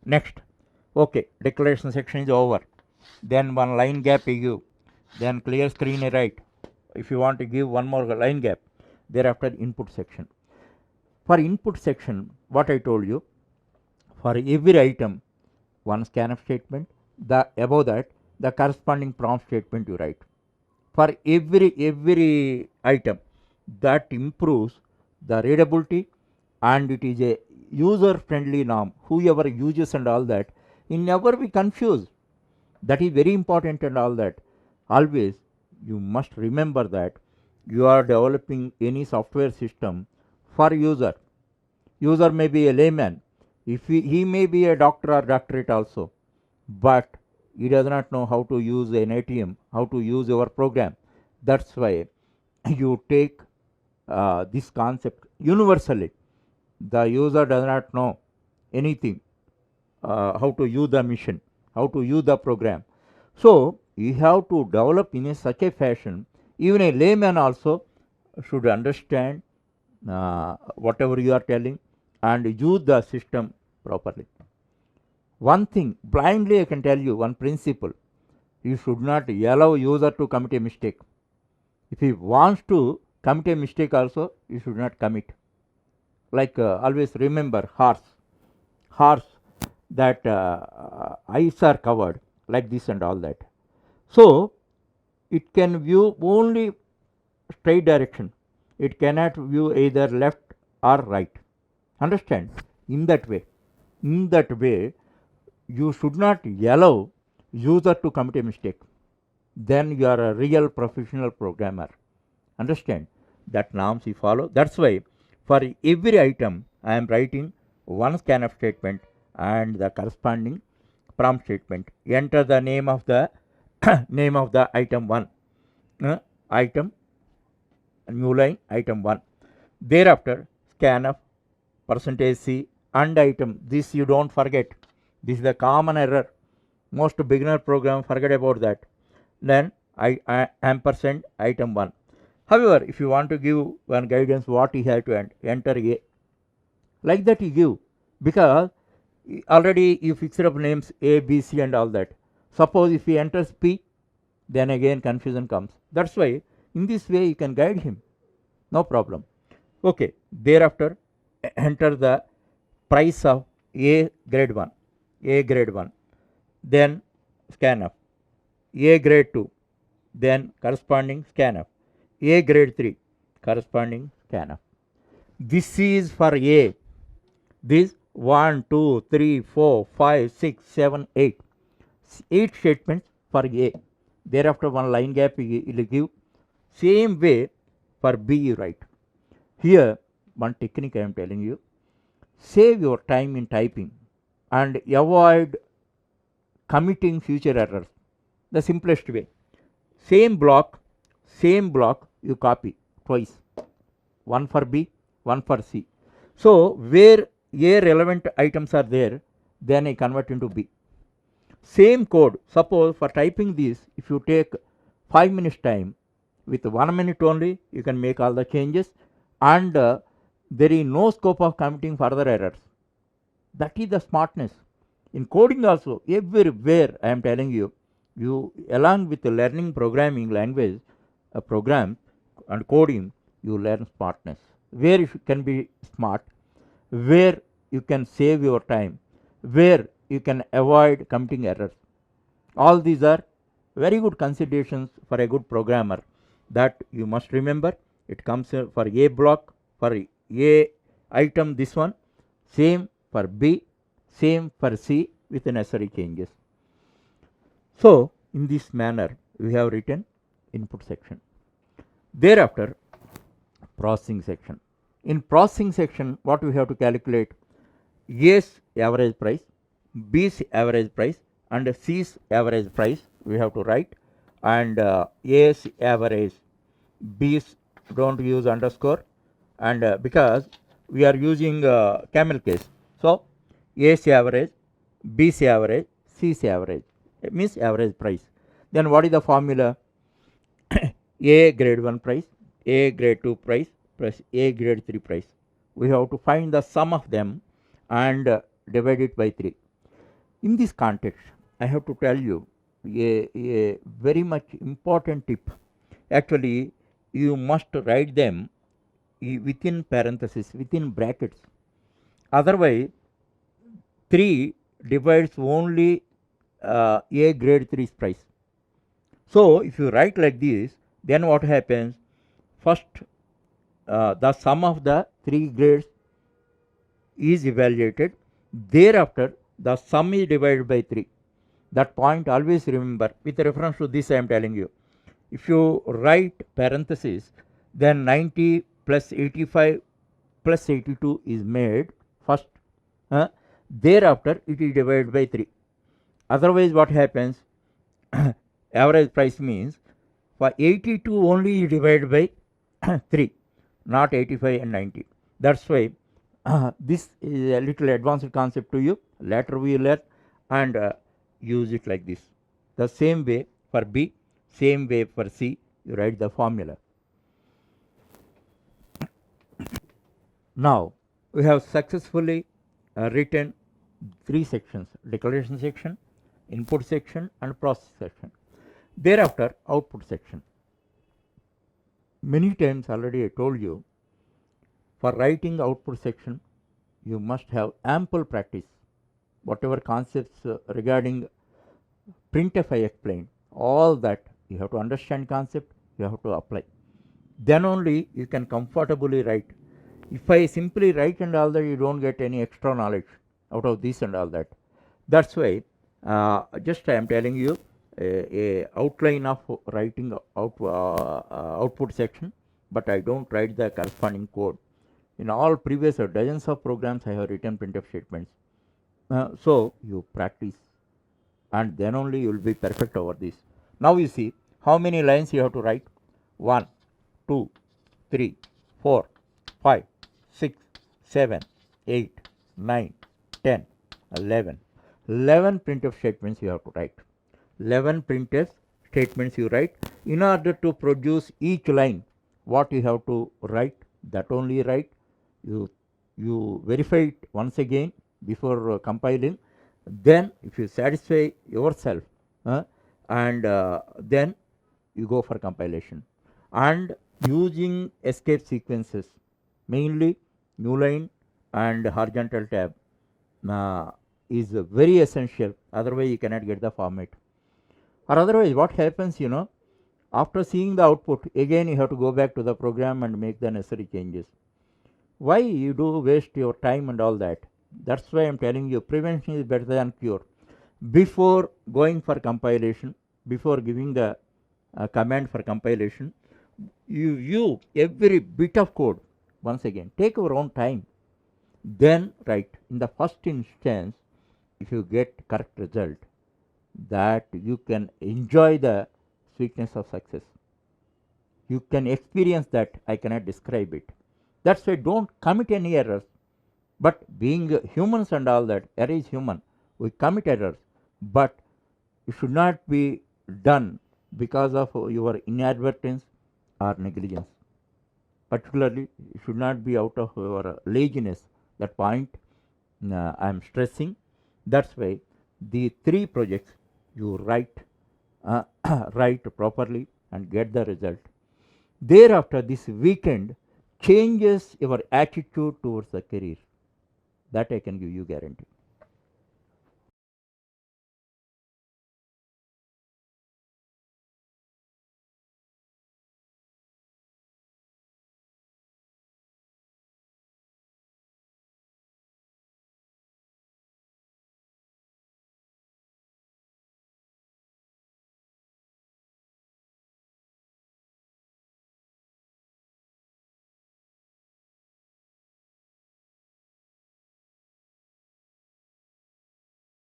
Next, okay, declaration section is over. Then one line gap you give, then clear screen you write. If you want to give one more line gap, thereafter input section. For input section, what I told you, for every item, one scanf statement, the above that the corresponding prompt statement you write. For every item, that improves the readability, and it is a user friendly norm. Whoever uses and all that, it never be confused. That is very important and all that. Always you must remember that you are developing any software system for user. User may be a layman, if he may be a doctor or doctorate also, but he does not know how to use an ATM, how to use your program. That's why you take this concept universally. The user does not know anything, how to use the machine, how to use the program. So you have to develop in such a fashion, even a layman also should understand whatever you are telling and use the system properly. One thing blindly I can tell you, one principle: you should not allow user to commit a mistake. If he wants to commit a mistake also, you should not commit. Like always remember horse that eyes are covered like this and all that. So it can view only straight direction. It cannot view either left or right. Understand? In that way, you should not allow user to commit a mistake. Then you are a real professional programmer. Understand? That norms you follow. That's why for every item I am writing one scanf statement and the corresponding prompt statement. Enter the name of the name of the item 1, item new line item 1. Thereafter scanf percentage %c and item. This you don't forget. This is the common error. Most beginner program forget about that. Then I ampersand item 1. However, if you want to give one guidance, what you have to enter A, like that you give, because already you fixed up names A, B, C and all that. Suppose if he enters P, then again confusion comes. That's why in this way you can guide him, no problem. Okay, thereafter enter the price of A grade 1, then scanf, A grade 2, then corresponding scanf, A grade 3, corresponding scanf. This is for A. This 1, 2, 3, 4, 5, 6, 7, 8. 8 statements for A. Thereafter one line gap you will give. Same way for B you write. Here one technique I am telling you. Save your time in typing and avoid committing future errors. The simplest way. Same block you copy twice. One for B, one for C. So where A relevant items are there, then I convert into B. Same code. Suppose for typing this, if you take 5 minutes time, with 1 minute only you can make all the changes, and there is no scope of committing further errors. That is the smartness. In coding also, everywhere I am telling you, you along with learning programming language, program and coding, you learn smartness. Where you can be smart, where you can save your time, where you can avoid committing errors. All these are very good considerations for a good programmer that you must remember. It comes for A block, for A item this one, same for B, same for C with necessary changes. So in this manner we have written input section. Thereafter processing section. In processing section, what we have to calculate: A's average price, B's average price and C's average price we have to write, and A's average, B's don't use underscore, and because we are using camel case, so A's average, B's average, C's average, it means average price. Then what is the formula? A grade 1 price, A grade 2 price plus A grade 3 price. We have to find the sum of them and divide it by 3. In this context, I have to tell you a very much important tip. Actually, you must write them within parentheses, within brackets. Otherwise, 3 divides only A grade 3 price. So, if you write like this, then what happens? First, the sum of the 3 grades is evaluated. Thereafter, the sum is divided by 3. That point always remember. With reference to this, I am telling you. If you write parenthesis, then 90 plus 85 plus 82 is made first. Thereafter, it is divided by 3. Otherwise, what happens? Average price means for 82 only you divide by 3, not 85 and 90. That's why this is a little advanced concept to you. Later we learn and use it like this. The same way for B, same way for C, you write the formula. Now we have successfully written 3 sections: declaration section, input section and process section. Thereafter, output section. Many times already I told you, for writing output section you must have ample practice. Whatever concepts regarding printf I explained, all that you have to understand concept, you have to apply. Then only you can comfortably write. If I simply write and all that, you don't get any extra knowledge out of this and all that. That's why just I am telling you a outline of writing output section, but I don't write the corresponding code. In all previous dozens of programs, I have written printf statements. So you practice, and then only you will be perfect over this. Now you see how many lines you have to write: 1, 2, 3, 4, 5, 6, 7, 8, 9, 10, 11. 11 printf statements you have to write. 11 printf statements you write. In order to produce each line, what you have to write, that only write. You verify it once again before compiling. Then if you satisfy yourself, and then you go for compilation. And using escape sequences, mainly new line and horizontal tab, is very essential. Otherwise you cannot get the format. Or otherwise what happens, after seeing the output, again you have to go back to the program and make the necessary changes. Why you do waste your time and all that? That's why I am telling you, prevention is better than cure. Before going for compilation, before giving the command for compilation, you every bit of code once again. Take your own time. Then write. In the first instance, if you get correct result, that you can enjoy the sweetness of success. You can experience that. I cannot describe it. That's why don't commit any errors. But being humans and all that, error is human. We commit errors, but it should not be done because of your inadvertence or negligence. Particularly, it should not be out of your laziness. That point I am stressing. That's why the 3 projects you write write properly and get the result. Thereafter, this weekend changes your attitude towards the career. That I can give you guarantee.